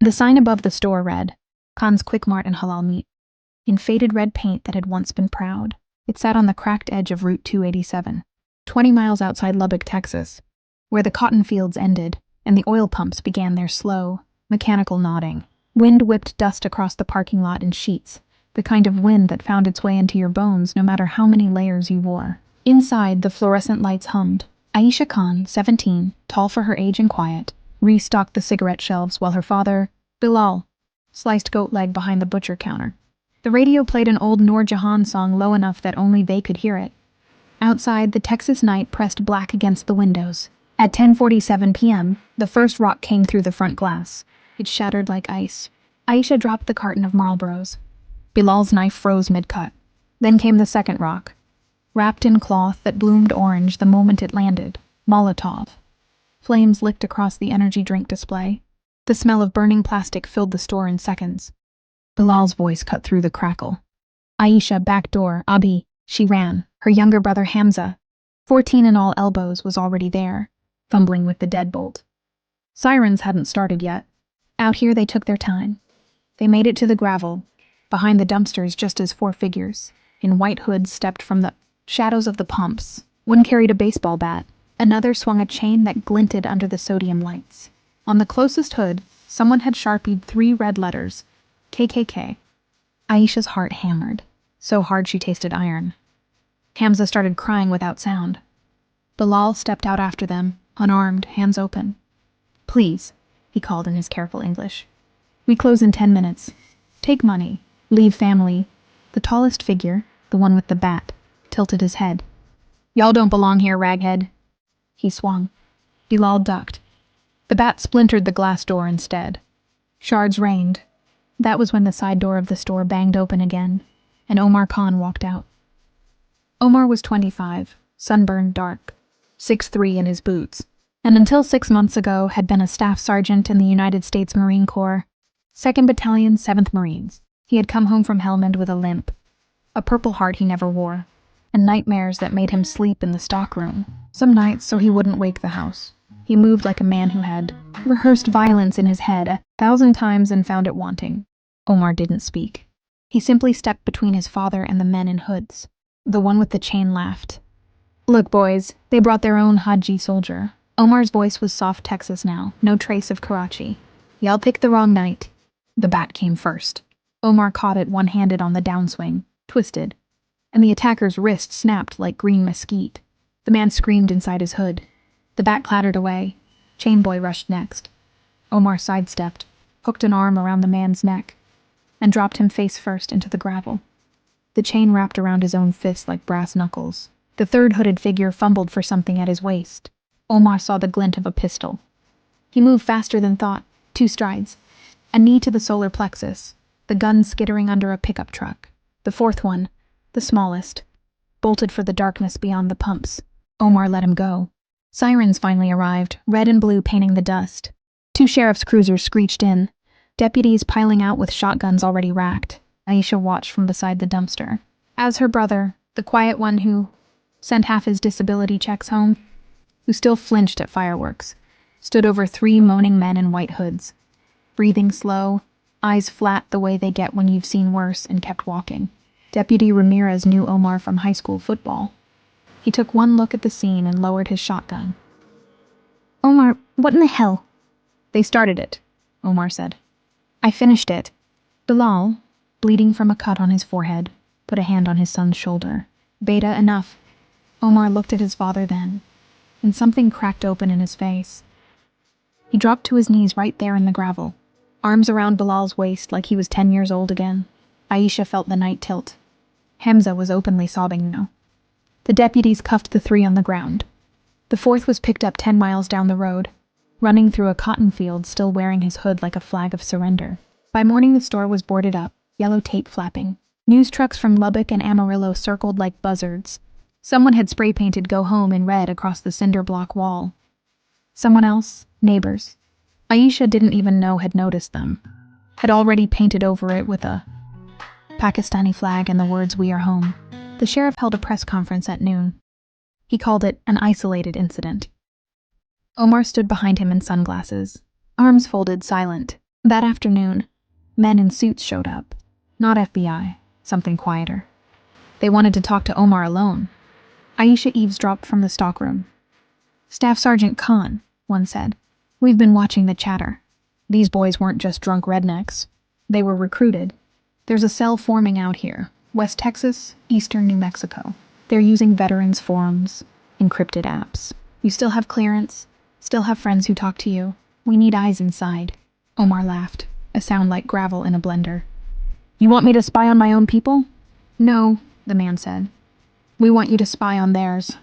The sign above the store read, Khan's Quick Mart and Halal Meat, in faded red paint that had once been proud. It sat on the cracked edge of Route 287, 20 miles outside Lubbock, Texas, where the cotton fields ended and the oil pumps began their slow, mechanical nodding. Wind whipped dust across the parking lot in sheets, the kind of wind that found its way into your bones no matter how many layers you wore. Inside, the fluorescent lights hummed. Aisha Khan, 17, tall for her age and quiet, restocked the cigarette shelves while her father, Bilal, sliced goat leg behind the butcher counter. The radio played an old Noor Jahan song low enough that only they could hear it. Outside, the Texas night pressed black against the windows. At 10:47 p.m., the first rock came through the front glass. It shattered like ice. Aisha dropped the carton of Marlboros. Bilal's knife froze mid-cut. Then came the second rock, wrapped in cloth that bloomed orange the moment it landed. Molotov. Flames licked across the energy drink display. The smell of burning plastic filled the store in seconds. Bilal's voice cut through the crackle. Aisha, back door, Abi. She ran. Her younger brother Hamza, 14 and all elbows, was already there, fumbling with the deadbolt. Sirens hadn't started yet. Out here they took their time. They made it to the gravel, behind the dumpsters just as four figures, in white hoods, stepped from the shadows of the pumps. One carried a baseball bat. Another swung a chain that glinted under the sodium lights. On the closest hood, someone had sharpied 3 red letters, KKK. Aisha's heart hammered, so hard she tasted iron. Hamza started crying without sound. Bilal stepped out after them, unarmed, hands open. Please, he called in his careful English. We close in 10 minutes. Take money. Leave family. The tallest figure, the one with the bat, tilted his head. Y'all don't belong here, raghead. He swung. Bilal ducked. The bat splintered the glass door instead. Shards rained. That was when the side door of the store banged open again, and Omar Khan walked out. Omar was 25, sunburned dark, 6'3" in his boots, and until 6 months ago had been a staff sergeant in the United States Marine Corps, 2nd Battalion, 7th Marines. He had come home from Helmand with a limp, a Purple Heart he never wore, and nightmares that made him sleep in the stockroom. Some nights, so he wouldn't wake the house, he moved like a man who had rehearsed violence in his head 1,000 times and found it wanting. Omar didn't speak. He simply stepped between his father and the men in hoods. The one with the chain laughed. Look, boys, they brought their own Haji soldier. Omar's voice was soft Texas now, no trace of Karachi. Y'all picked the wrong night. The bat came first. Omar caught it one-handed on the downswing, twisted, and the attacker's wrist snapped like green mesquite. The man screamed inside his hood. The bat clattered away. Chain boy rushed next. Omar sidestepped, hooked an arm around the man's neck, and dropped him face first into the gravel. The chain wrapped around his own fist like brass knuckles. The third hooded figure fumbled for something at his waist. Omar saw the glint of a pistol. He moved faster than thought, 2 strides, a knee to the solar plexus, the gun skittering under a pickup truck. The fourth one, the smallest, bolted for the darkness beyond the pumps. Omar let him go. Sirens finally arrived, red and blue painting the dust. 2 sheriff's cruisers screeched in, deputies piling out with shotguns already racked. Aisha watched from beside the dumpster, as her brother, the quiet one who sent half his disability checks home, who still flinched at fireworks, stood over 3 moaning men in white hoods, breathing slow, eyes flat the way they get when you've seen worse, and kept walking. Deputy Ramirez knew Omar from high school football. He took one look at the scene and lowered his shotgun. Omar, what in the hell? They started it, Omar said. I finished it. Bilal, bleeding from a cut on his forehead, put a hand on his son's shoulder. Beta, enough. Omar looked at his father then, and something cracked open in his face. He dropped to his knees right there in the gravel, arms around Bilal's waist like he was 10 years old again. Aisha felt the night tilt. Hamza was openly sobbing now. The deputies cuffed the 3 on the ground. The 4th was picked up 10 miles down the road, running through a cotton field, still wearing his hood like a flag of surrender. By morning the store was boarded up, yellow tape flapping. News trucks from Lubbock and Amarillo circled like buzzards. Someone had spray-painted "Go Home" in red across the cinder block wall. Someone else, neighbors, Aisha didn't even know had noticed them, had already painted over it with a Pakistani flag and the words "We are home." The sheriff held a press conference at noon. He called it an isolated incident. Omar stood behind him in sunglasses, arms folded, silent. That afternoon, men in suits showed up. Not FBI, something quieter. They wanted to talk to Omar alone. Aisha eavesdropped from the stockroom. "Staff Sergeant Khan," one said, "we've been watching the chatter. These boys weren't just drunk rednecks. They were recruited. There's a cell forming out here, West Texas, Eastern New Mexico. They're using veterans forums, encrypted apps. You still have clearance, still have friends who talk to you. We need eyes inside." Omar laughed, a sound like gravel in a blender. "You want me to spy on my own people?" "No," the man said. "We want you to spy on theirs.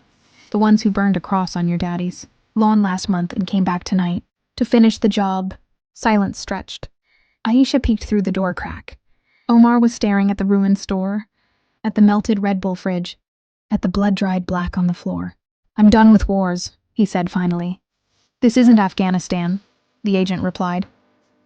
The ones who burned a cross on your daddy's lawn last month and came back tonight to finish the job." Silence stretched. Aisha peeked through the door crack. Omar was staring at the ruined store, at the melted Red Bull fridge, at the blood-dried black on the floor. "I'm done with wars," he said finally. "This isn't Afghanistan," the agent replied.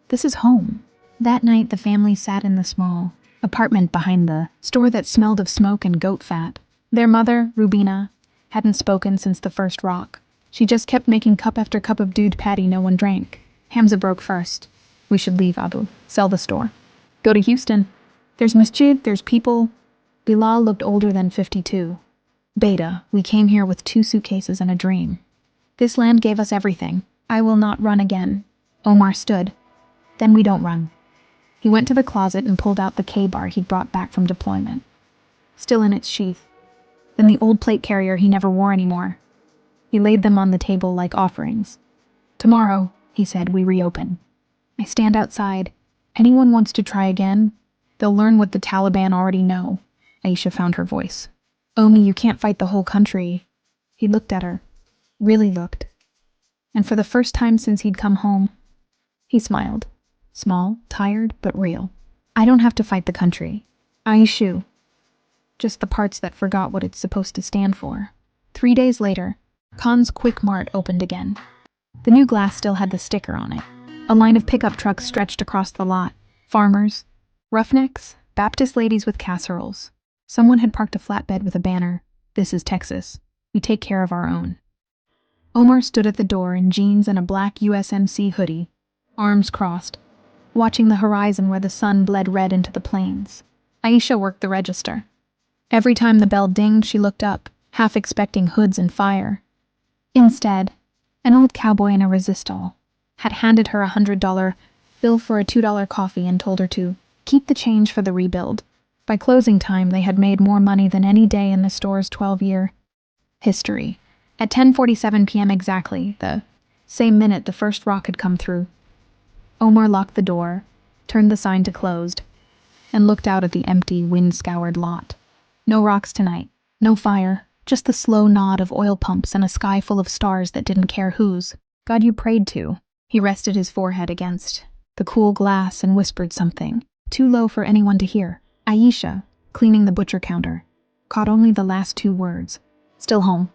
"This is home." That night the family sat in the small apartment behind the store that smelled of smoke and goat fat. Their mother, Rubina, hadn't spoken since the first rock. She just kept making cup after cup of dude patty no one drank. Hamza broke first. "We should leave, Abu. Sell the store. Go to Houston. There's masjid, there's people." Bilal looked older than 52. "Beta, we came here with 2 suitcases and a dream. This land gave us everything. I will not run again." Omar stood. "Then we don't run." He went to the closet and pulled out the K-bar he'd brought back from deployment, still in its sheath. Then the old plate carrier he never wore anymore. He laid them on the table like offerings. "Tomorrow," he said, "we reopen. I stand outside. Anyone wants to try again, they'll learn what the Taliban already know." Aisha found her voice. "Omi, you can't fight the whole country." He looked at her. Really looked. And for the first time since he'd come home, he smiled. Small, tired, but real. "I don't have to fight the country. Aishu. Just the parts that forgot what it's supposed to stand for." 3 days later, Khan's Quick Mart opened again. The new glass still had the sticker on it. A line of pickup trucks stretched across the lot. Farmers, roughnecks, Baptist ladies with casseroles. Someone had parked a flatbed with a banner, "This is Texas. We take care of our own." Omar stood at the door in jeans and a black USMC hoodie, arms crossed, watching the horizon where the sun bled red into the plains. Aisha worked the register. Every time the bell dinged, she looked up, half expecting hoods and fire. Instead, an old cowboy in a resistol had handed her a $100 bill for a $2 coffee and told her to keep the change for the rebuild. By closing time, they had made more money than any day in the store's 12-year history. At 10:47 p.m. exactly, the same minute the first rock had come through, Omar locked the door, turned the sign to closed, and looked out at the empty, wind-scoured lot. No rocks tonight, no fire, just the slow nod of oil pumps and a sky full of stars that didn't care whose God you prayed to. He rested his forehead against the cool glass and whispered something, too low for anyone to hear. Aisha, cleaning the butcher counter, caught only the last 2 words. "Still home."